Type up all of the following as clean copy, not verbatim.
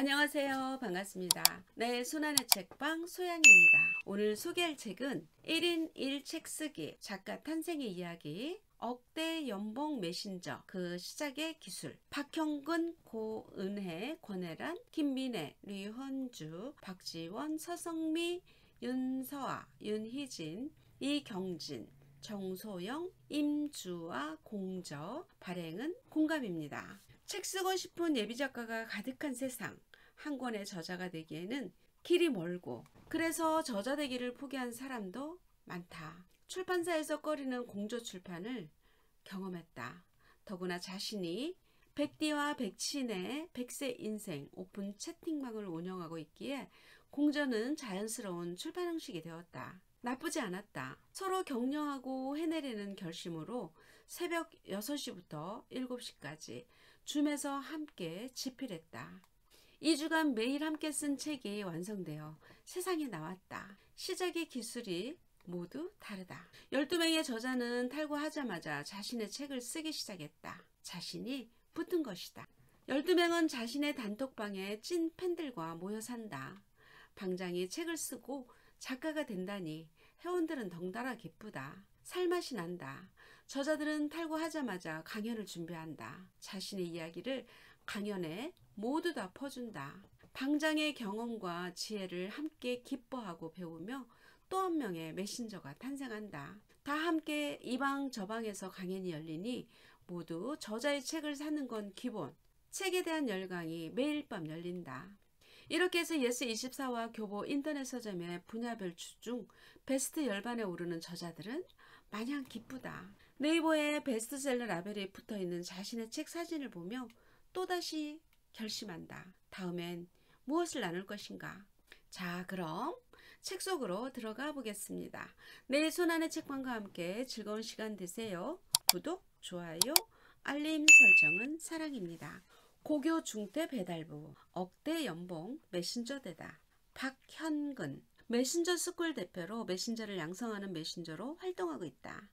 안녕하세요. 반갑습니다. 네, 손안의 책방 소양입니다. 오늘 소개할 책은 1인 1책 쓰기 작가 탄생의 이야기, 억대 연봉 메신저 그 시작의 기술, 박형근, 고은혜, 권혜란, 김민혜, 류헌주, 박지원, 서성미, 윤서아, 윤희진, 이경진, 정소영, 임주아, 공저, 발행은 공감입니다. 책 쓰고 싶은 예비작가가 가득한 세상, 한 권의 저자가 되기에는 길이 멀고 그래서 저자 되기를 포기한 사람도 많다. 출판사에서 꺼리는 공저 출판을 경험했다. 더구나 자신이 백디와 백친의 백세 인생 오픈 채팅방을 운영하고 있기에 공저는 자연스러운 출판 형식이 되었다. 나쁘지 않았다. 서로 격려하고 해내려는 결심으로 새벽 6시부터 7시까지 줌에서 함께 집필했다. 2주간 매일 함께 쓴 책이 완성되어 세상에 나왔다. 시작의 기술이 모두 다르다. 12명의 저자는 탈고하자마자 자신의 책을 쓰기 시작했다. 자신이 붙은 것이다. 12명은 자신의 단톡방에 찐 팬들과 모여 산다. 방장이 책을 쓰고 작가가 된다니 회원들은 덩달아 기쁘다. 살맛이 난다. 저자들은 탈고하자마자 강연을 준비한다. 자신의 이야기를 강연에 모두 다 퍼준다. 방장의 경험과 지혜를 함께 기뻐하고 배우며 또 한 명의 메신저가 탄생한다. 다 함께 이방 저방에서 강연이 열리니 모두 저자의 책을 사는 건 기본. 책에 대한 열광이 매일 밤 열린다. 이렇게 해서 예스24와 교보 인터넷 서점의 분야별 중 베스트 열반에 오르는 저자들은 마냥 기쁘다. 네이버에 베스트셀러 라벨이 붙어있는 자신의 책 사진을 보며 또다시 결심한다. 다음엔 무엇을 나눌 것인가? 자, 그럼 책 속으로 들어가 보겠습니다. 내 손안의 책방과 함께 즐거운 시간 되세요. 구독, 좋아요, 알림 설정은 사랑입니다. 고교 중퇴 배달부, 억대 연봉 메신저 대다. 박현근, 메신저 스쿨 대표로 메신저를 양성하는 메신저로 활동하고 있다.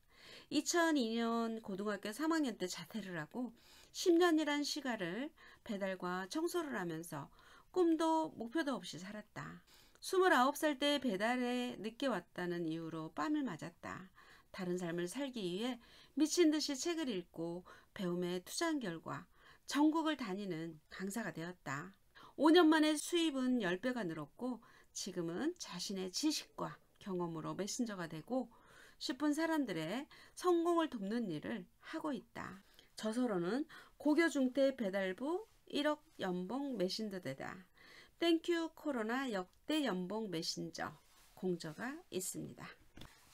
2002년 고등학교 3학년 때 자퇴를 하고 10년이란 시간을 배달과 청소를 하면서 꿈도 목표도 없이 살았다. 29살 때 배달에 늦게 왔다는 이유로 뺨을 맞았다. 다른 삶을 살기 위해 미친 듯이 책을 읽고 배움에 투자한 결과 전국을 다니는 강사가 되었다. 5년 만에 수입은 10배가 늘었고 지금은 자신의 지식과 경험으로 메신저가 되고 싶은 사람들의 성공을 돕는 일을 하고 있다. 저서로는 고교 중퇴 배달부 1억 연봉 메신저 대다. 땡큐 코로나 역대 연봉 메신저 공저가 있습니다.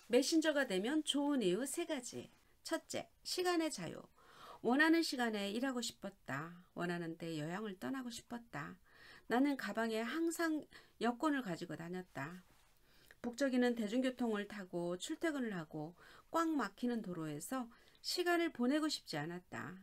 메신저가 되면 좋은 이유 3가지. 첫째, 시간의 자유. 원하는 시간에 일하고 싶었다. 원하는 때 여행을 떠나고 싶었다. 나는 가방에 항상 여권을 가지고 다녔다. 북적이는 대중교통을 타고 출퇴근을 하고 꽉 막히는 도로에서 시간을 보내고 싶지 않았다.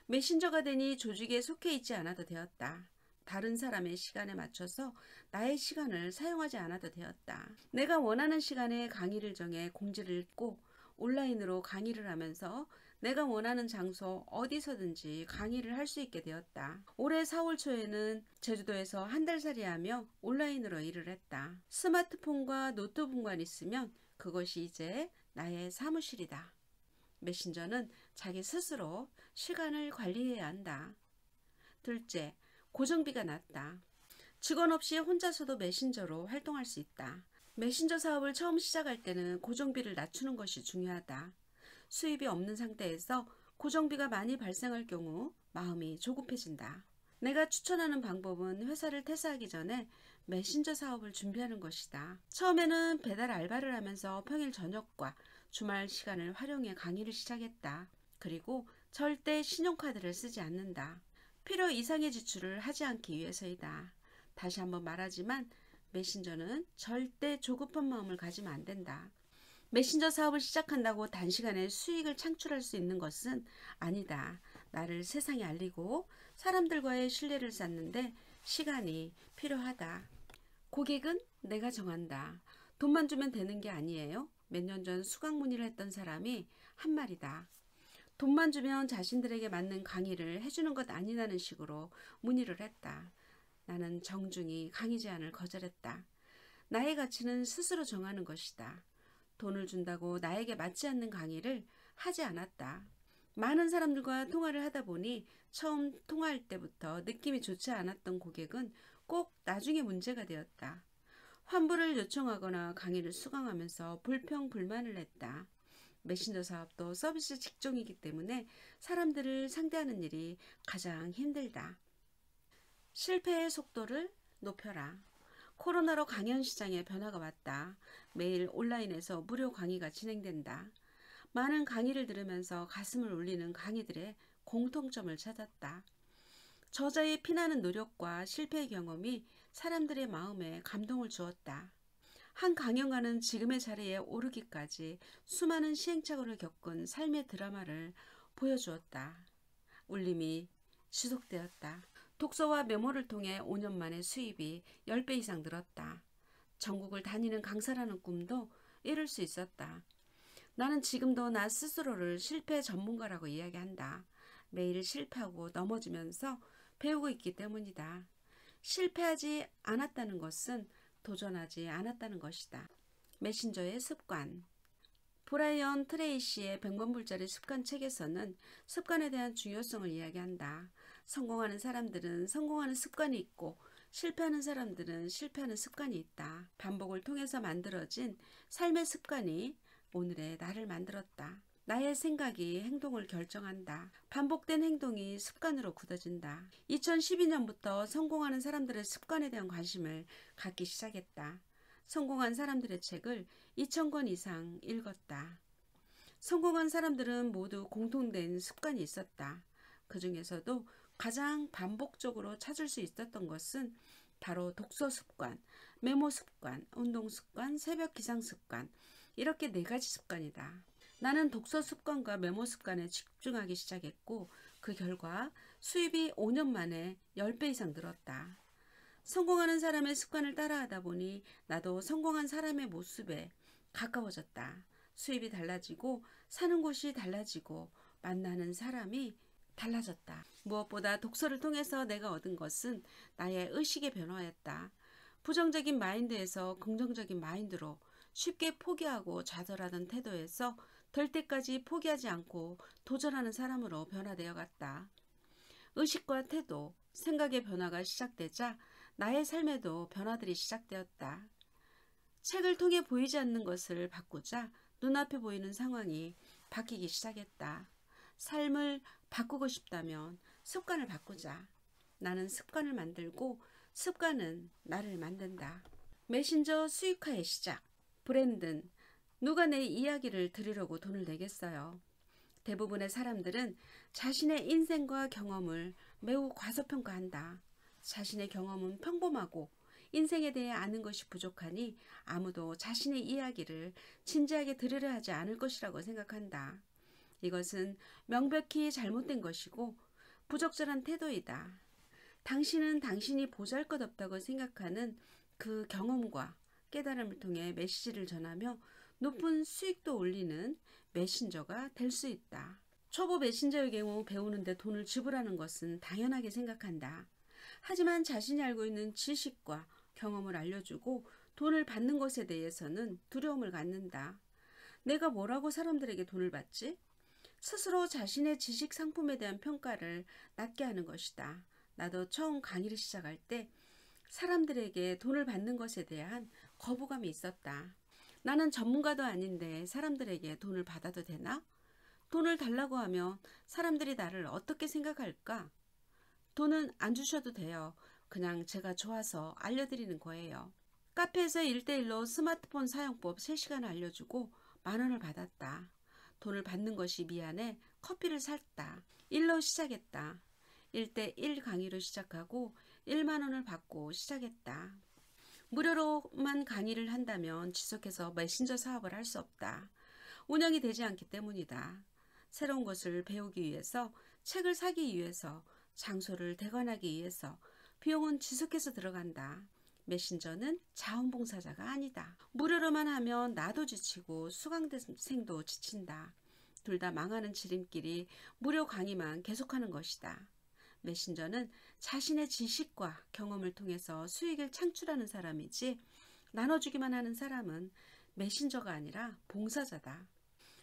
메신저가 되니 조직에 속해 있지 않아도 되었다. 다른 사람의 시간에 맞춰서 나의 시간을 사용하지 않아도 되었다. 내가 원하는 시간에 강의를 정해 공지를 읽고 온라인으로 강의를 하면서 내가 원하는 장소 어디서든지 강의를 할 수 있게 되었다. 올해 4월 초에는 제주도에서 한 달 살이하며 온라인으로 일을 했다. 스마트폰과 노트북만 있으면 그것이 이제 나의 사무실이다. 메신저는 자기 스스로 시간을 관리해야 한다. 둘째, 고정비가 낮다. 직원 없이 혼자서도 메신저로 활동할 수 있다. 메신저 사업을 처음 시작할 때는 고정비를 낮추는 것이 중요하다. 수입이 없는 상태에서 고정비가 많이 발생할 경우 마음이 조급해진다. 내가 추천하는 방법은 회사를 퇴사하기 전에 메신저 사업을 준비하는 것이다. 처음에는 배달 알바를 하면서 평일 저녁과 주말 시간을 활용해 강의를 시작했다. 그리고 절대 신용카드를 쓰지 않는다. 필요 이상의 지출을 하지 않기 위해서이다. 다시 한번 말하지만 메신저는 절대 조급한 마음을 가지면 안 된다. 메신저 사업을 시작한다고 단시간에 수익을 창출할 수 있는 것은 아니다. 나를 세상에 알리고 사람들과의 신뢰를 쌓는데 시간이 필요하다. 고객은 내가 정한다. 돈만 주면 되는 게 아니에요. 몇 년 전 수강 문의를 했던 사람이 한 말이다. 돈만 주면 자신들에게 맞는 강의를 해주는 것 아니냐는 식으로 문의를 했다. 나는 정중히 강의 제안을 거절했다. 나의 가치는 스스로 정하는 것이다. 돈을 준다고 나에게 맞지 않는 강의를 하지 않았다. 많은 사람들과 통화를 하다 보니 처음 통화할 때부터 느낌이 좋지 않았던 고객은 꼭 나중에 문제가 되었다. 환불을 요청하거나 강의를 수강하면서 불평 불만을 냈다. 메신저 사업도 서비스 직종이기 때문에 사람들을 상대하는 일이 가장 힘들다. 실패의 속도를 높여라. 코로나로 강연 시장에 변화가 왔다. 매일 온라인에서 무료 강의가 진행된다. 많은 강의를 들으면서 가슴을 울리는 강의들의 공통점을 찾았다. 저자의 피나는 노력과 실패의 경험이 사람들의 마음에 감동을 주었다. 한 강연가는 지금의 자리에 오르기까지 수많은 시행착오를 겪은 삶의 드라마를 보여주었다. 울림이 지속되었다. 독서와 메모를 통해 5년 만에 수입이 10배 이상 늘었다. 전국을 다니는 강사라는 꿈도 이룰 수 있었다. 나는 지금도 나 스스로를 실패 전문가라고 이야기한다. 매일 실패하고 넘어지면서 배우고 있기 때문이다. 실패하지 않았다는 것은 도전하지 않았다는 것이다. 메신저의 습관. 브라이언 트레이시의 100만 불짜리 습관 책에서는 습관에 대한 중요성을 이야기한다. 성공하는 사람들은 성공하는 습관이 있고 실패하는 사람들은 실패하는 습관이 있다. 반복을 통해서 만들어진 삶의 습관이 오늘의 나를 만들었다. 나의 생각이 행동을 결정한다. 반복된 행동이 습관으로 굳어진다. 2012년부터 성공하는 사람들의 습관에 대한 관심을 갖기 시작했다. 성공한 사람들의 책을 2000권 이상 읽었다. 성공한 사람들은 모두 공통된 습관이 있었다. 그 중에서도 가장 반복적으로 찾을 수 있었던 것은 바로 독서 습관, 메모 습관, 운동 습관, 새벽 기상 습관, 이렇게 4가지 습관이다. 나는 독서 습관과 메모 습관에 집중하기 시작했고 그 결과 수입이 5년 만에 10배 이상 늘었다. 성공하는 사람의 습관을 따라하다 보니 나도 성공한 사람의 모습에 가까워졌다. 수입이 달라지고 사는 곳이 달라지고 만나는 사람이 달라졌다. 무엇보다 독서를 통해서 내가 얻은 것은 나의 의식의 변화였다. 부정적인 마인드에서 긍정적인 마인드로 쉽게 포기하고 좌절하던 태도에서 될 때까지 포기하지 않고 도전하는 사람으로 변화되어 갔다. 의식과 태도, 생각의 변화가 시작되자 나의 삶에도 변화들이 시작되었다. 책을 통해 보이지 않는 것을 바꾸자 눈앞에 보이는 상황이 바뀌기 시작했다. 삶을 바꾸고 싶다면 습관을 바꾸자. 나는 습관을 만들고 습관은 나를 만든다. 메신저 수익화의 시작. 브랜든, 누가 내 이야기를 들으려고 돈을 내겠어요. 대부분의 사람들은 자신의 인생과 경험을 매우 과소평가한다. 자신의 경험은 평범하고 인생에 대해 아는 것이 부족하니 아무도 자신의 이야기를 진지하게 들으려 하지 않을 것이라고 생각한다. 이것은 명백히 잘못된 것이고 부적절한 태도이다. 당신은 당신이 보잘것없다고 생각하는 그 경험과 깨달음을 통해 메시지를 전하며 높은 수익도 올리는 메신저가 될 수 있다. 초보 메신저의 경우 배우는데 돈을 지불하는 것은 당연하게 생각한다. 하지만 자신이 알고 있는 지식과 경험을 알려주고 돈을 받는 것에 대해서는 두려움을 갖는다. 내가 뭐라고 사람들에게 돈을 받지? 스스로 자신의 지식 상품에 대한 평가를 낮게 하는 것이다. 나도 처음 강의를 시작할 때 사람들에게 돈을 받는 것에 대한 거부감이 있었다. 나는 전문가도 아닌데 사람들에게 돈을 받아도 되나? 돈을 달라고 하면 사람들이 나를 어떻게 생각할까? 돈은 안 주셔도 돼요. 그냥 제가 좋아서 알려드리는 거예요. 카페에서 1대1로 스마트폰 사용법 3시간 알려주고 10,000원을 받았다. 돈을 받는 것이 미안해 커피를 샀다. 1로 시작했다. 1대1 강의로 시작하고 10,000원을 받고 시작했다. 무료로만 강의를 한다면 지속해서 메신저 사업을 할 수 없다. 운영이 되지 않기 때문이다. 새로운 것을 배우기 위해서, 책을 사기 위해서, 장소를 대관하기 위해서 비용은 지속해서 들어간다. 메신저는 자원봉사자가 아니다. 무료로만 하면 나도 지치고 수강생도 지친다. 둘 다 망하는 지름길이 무료 강의만 계속하는 것이다. 메신저는 자신의 지식과 경험을 통해서 수익을 창출하는 사람이지, 나눠주기만 하는 사람은 메신저가 아니라 봉사자다.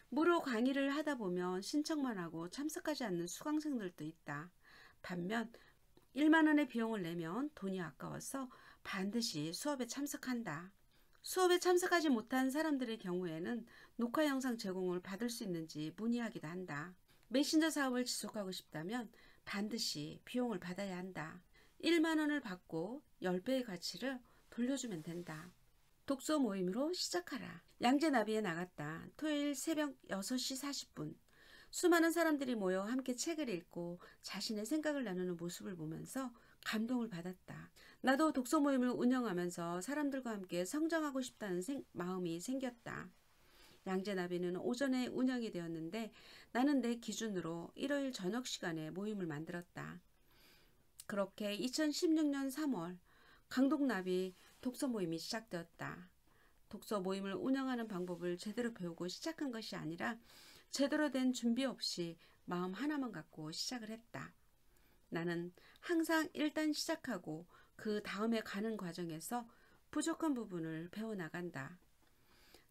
무료 강의를 하다 보면 신청만 하고 참석하지 않는 수강생들도 있다. 반면 1만 원의 비용을 내면 돈이 아까워서 반드시 수업에 참석한다. 수업에 참석하지 못한 사람들의 경우에는 녹화 영상 제공을 받을 수 있는지 문의하기도 한다. 메신저 사업을 지속하고 싶다면 반드시 비용을 받아야 한다. 1만 원을 받고 10배의 가치를 돌려주면 된다. 독서 모임으로 시작하라. 양재나비에 나갔다. 토요일 새벽 6시 40분. 수많은 사람들이 모여 함께 책을 읽고 자신의 생각을 나누는 모습을 보면서 감동을 받았다. 나도 독서 모임을 운영하면서 사람들과 함께 성장하고 싶다는 마음이 생겼다. 양재나비는 오전에 운영이 되었는데 나는 내 기준으로 일요일 저녁 시간에 모임을 만들었다. 그렇게 2016년 3월 강동나비 독서 모임이 시작되었다. 독서 모임을 운영하는 방법을 제대로 배우고 시작한 것이 아니라 제대로 된 준비 없이 마음 하나만 갖고 시작을 했다. 나는 항상 일단 시작하고 그 다음에 가는 과정에서 부족한 부분을 배워나간다.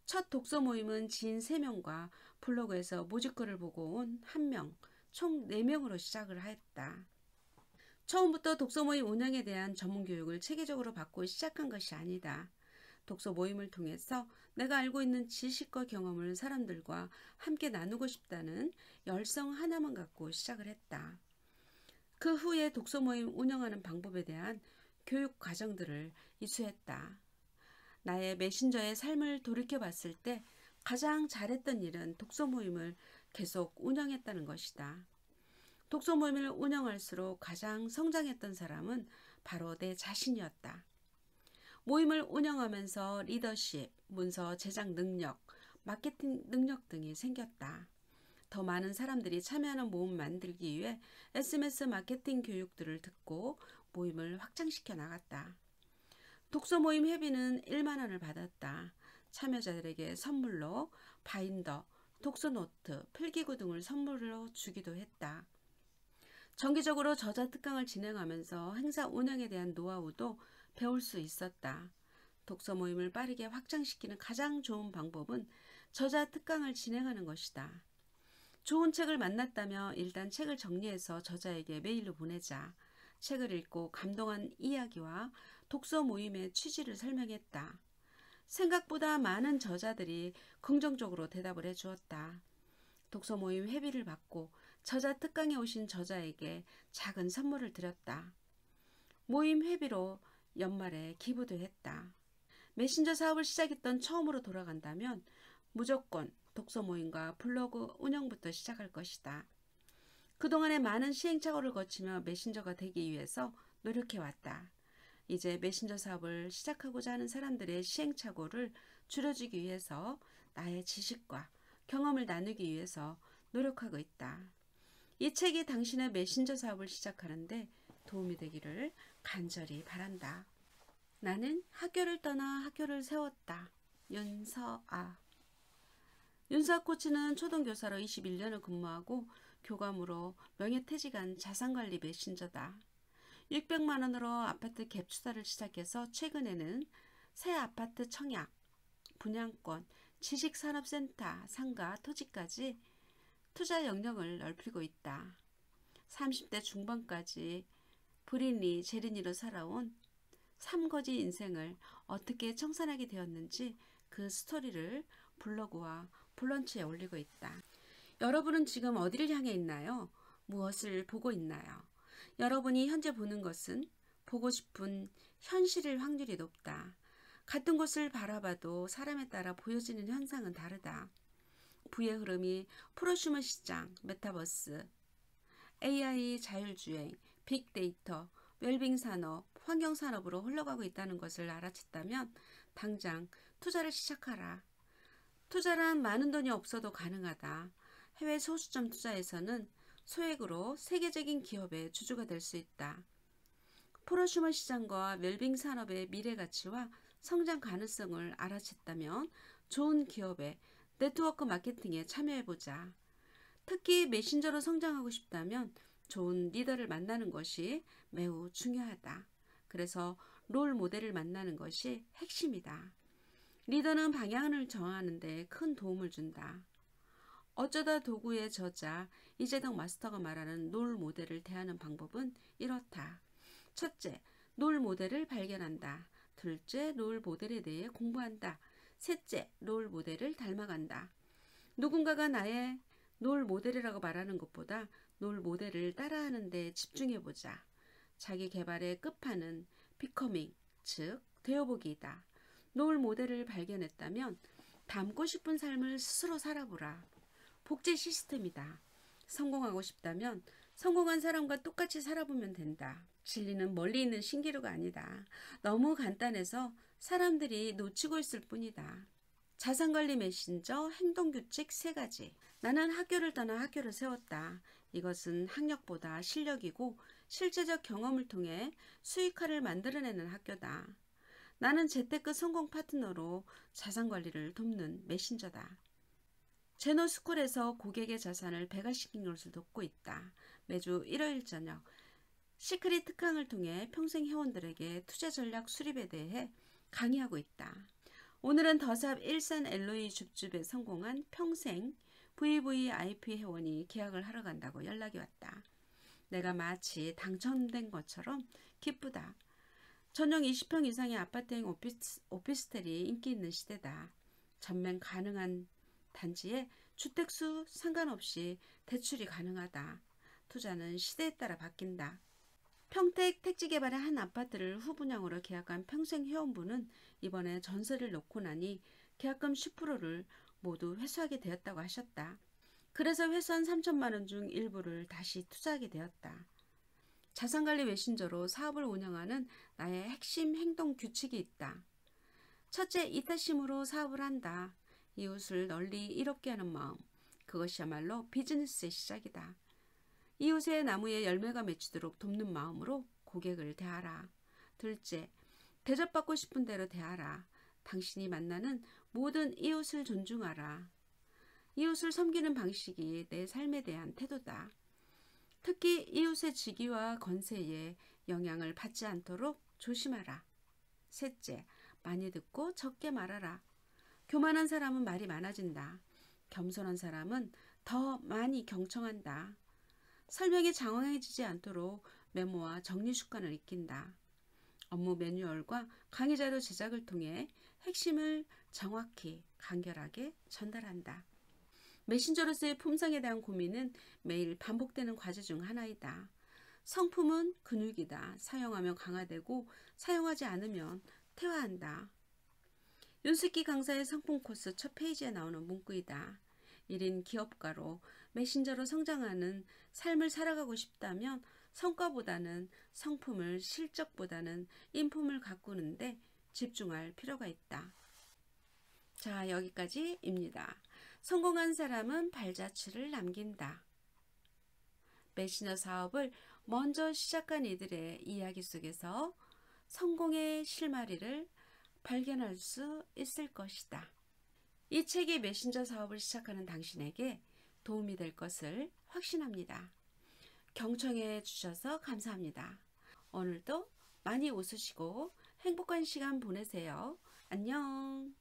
첫 독서 모임은 지인 3명과 블로그에서 모집글을 보고 온 1명, 총 4명으로 시작을 했다. 처음부터 독서 모임 운영에 대한 전문 교육을 체계적으로 받고 시작한 것이 아니다. 독서 모임을 통해서 내가 알고 있는 지식과 경험을 사람들과 함께 나누고 싶다는 열성 하나만 갖고 시작을 했다. 그 후에 독서 모임 운영하는 방법에 대한 교육 과정들을 이수했다. 나의 메신저의 삶을 돌이켜봤을 때 가장 잘했던 일은 독서 모임을 계속 운영했다는 것이다. 독서 모임을 운영할수록 가장 성장했던 사람은 바로 내 자신이었다. 모임을 운영하면서 리더십, 문서 제작 능력, 마케팅 능력 등이 생겼다. 더 많은 사람들이 참여하는 모임 만들기 위해 SMS 마케팅 교육들을 듣고 모임을 확장시켜 나갔다. 독서 모임 회비는 1만 원을 받았다. 참여자들에게 선물로 바인더, 독서 노트, 필기구 등을 선물로 주기도 했다. 정기적으로 저자 특강을 진행하면서 행사 운영에 대한 노하우도 배울 수 있었다. 독서 모임을 빠르게 확장시키는 가장 좋은 방법은 저자 특강을 진행하는 것이다. 좋은 책을 만났다며 일단 책을 정리해서 저자에게 메일로 보내자. 책을 읽고 감동한 이야기와 독서 모임의 취지를 설명했다. 생각보다 많은 저자들이 긍정적으로 대답을 해주었다. 독서 모임 회비를 받고 저자 특강에 오신 저자에게 작은 선물을 드렸다. 모임 회비로 연말에 기부도 했다. 메신저 사업을 시작했던 처음으로 돌아간다면 무조건 독서 모임과 블로그 운영부터 시작할 것이다. 그동안의 많은 시행착오를 거치며 메신저가 되기 위해서 노력해왔다. 이제 메신저 사업을 시작하고자 하는 사람들의 시행착오를 줄여주기 위해서 나의 지식과 경험을 나누기 위해서 노력하고 있다. 이 책이 당신의 메신저 사업을 시작하는데 도움이 되기를 간절히 바란다. 나는 학교를 떠나 학교를 세웠다. 윤서아. 윤서아 코치는 초등교사로 21년을 근무하고 교감으로 명예퇴직한 자산관리 메신저다. 600만 원으로 아파트 갭 투자를 시작해서 최근에는 새 아파트 청약, 분양권, 지식산업센터, 상가, 토지까지 투자 영역을 넓히고 있다. 30대 중반까지 불인리, 재린이로 살아온 삼거지 인생을 어떻게 청산하게 되었는지 그 스토리를 블로그와 블런치에 올리고 있다. 여러분은 지금 어디를 향해 있나요? 무엇을 보고 있나요? 여러분이 현재 보는 것은 보고 싶은 현실일 확률이 높다. 같은 곳을 바라봐도 사람에 따라 보여지는 현상은 다르다. 부의 흐름이 프로슈머 시장, 메타버스, AI 자율주행, 빅데이터, 웰빙 산업, 환경 산업으로 흘러가고 있다는 것을 알아챘다면 당장 투자를 시작하라. 투자란 많은 돈이 없어도 가능하다. 해외 소수점 투자에서는 소액으로 세계적인 기업의 주주가 될 수 있다. 프로슈머 시장과 웰빙 산업의 미래 가치와 성장 가능성을 알아챘다면 좋은 기업의 네트워크 마케팅에 참여해보자. 특히 메신저로 성장하고 싶다면 좋은 리더를 만나는 것이 매우 중요하다. 그래서 롤 모델을 만나는 것이 핵심이다. 리더는 방향을 정하는 데 큰 도움을 준다. 어쩌다 도구의 저자 이재덕 마스터가 말하는 롤 모델을 대하는 방법은 이렇다. 첫째, 롤 모델을 발견한다. 둘째, 롤 모델에 대해 공부한다. 셋째, 롤 모델을 닮아간다. 누군가가 나의 롤 모델이라고 말하는 것보다 롤 모델을 따라하는 데 집중해보자. 자기 개발의 끝판은 비커밍, 즉 되어보기이다. 롤 모델을 발견했다면 닮고 싶은 삶을 스스로 살아보라. 복제 시스템이다. 성공하고 싶다면 성공한 사람과 똑같이 살아보면 된다. 진리는 멀리 있는 신기루가 아니다. 너무 간단해서 사람들이 놓치고 있을 뿐이다. 자산관리 메신저 행동규칙 3가지. 나는 학교를 떠나 학교를 세웠다. 이것은 학력보다 실력이고 실제적 경험을 통해 수익화를 만들어내는 학교다. 나는 재테크 성공 파트너로 자산관리를 돕는 메신저다. 제노스쿨에서 고객의 자산을 배가시키는 것을 돕고 있다. 매주 일요일 저녁 시크릿 특강을 통해 평생 회원들에게 투자 전략 수립에 대해 강의하고 있다. 오늘은 더샵 일산 엘로이 줍줍에 성공한 평생 VVIP 회원이 계약을 하러 간다고 연락이 왔다. 내가 마치 당첨된 것처럼 기쁘다. 전용 20평 이상의 아파트형 오피스텔이 인기 있는 시대다. 전매 가능한 단지에 주택수 상관없이 대출이 가능하다. 투자는 시대에 따라 바뀐다. 평택 택지개발의 한 아파트를 후분양으로 계약한 평생 회원분은 이번에 전세를 놓고 나니 계약금 10%를 모두 회수하게 되었다고 하셨다. 그래서 회수한 3천만 원 중 일부를 다시 투자하게 되었다. 자산관리 메신저로 사업을 운영하는 나의 핵심 행동 규칙이 있다. 첫째, 이타심으로 사업을 한다. 이웃을 널리 이롭게 하는 마음. 그것이야말로 비즈니스의 시작이다. 이웃의 나무에 열매가 맺히도록 돕는 마음으로 고객을 대하라. 둘째, 대접받고 싶은 대로 대하라. 당신이 만나는 모든 이웃을 존중하라. 이웃을 섬기는 방식이 내 삶에 대한 태도다. 특히 이웃의 직위와 건세에 영향을 받지 않도록 조심하라. 셋째, 많이 듣고 적게 말하라. 교만한 사람은 말이 많아진다. 겸손한 사람은 더 많이 경청한다. 설명이 장황해지지 않도록 메모와 정리 습관을 익힌다. 업무 매뉴얼과 강의 자료 제작을 통해 핵심을 정확히 간결하게 전달한다. 메신저로서의 품성에 대한 고민은 매일 반복되는 과제 중 하나이다. 성품은 근육이다. 사용하면 강화되고 사용하지 않으면 퇴화한다. 윤숙기 강사의 성품 코스 첫 페이지에 나오는 문구이다. 1인 기업가로 메신저로 성장하는 삶을 살아가고 싶다면 성과보다는 성품을, 실적보다는 인품을 가꾸는데 집중할 필요가 있다. 자, 여기까지입니다. 성공한 사람은 발자취를 남긴다. 메신저 사업을 먼저 시작한 이들의 이야기 속에서 성공의 실마리를 발견할 수 있을 것이다. 이 책이 메신저 사업을 시작하는 당신에게 도움이 될 것을 확신합니다. 경청해 주셔서 감사합니다. 오늘도 많이 웃으시고 행복한 시간 보내세요. 안녕.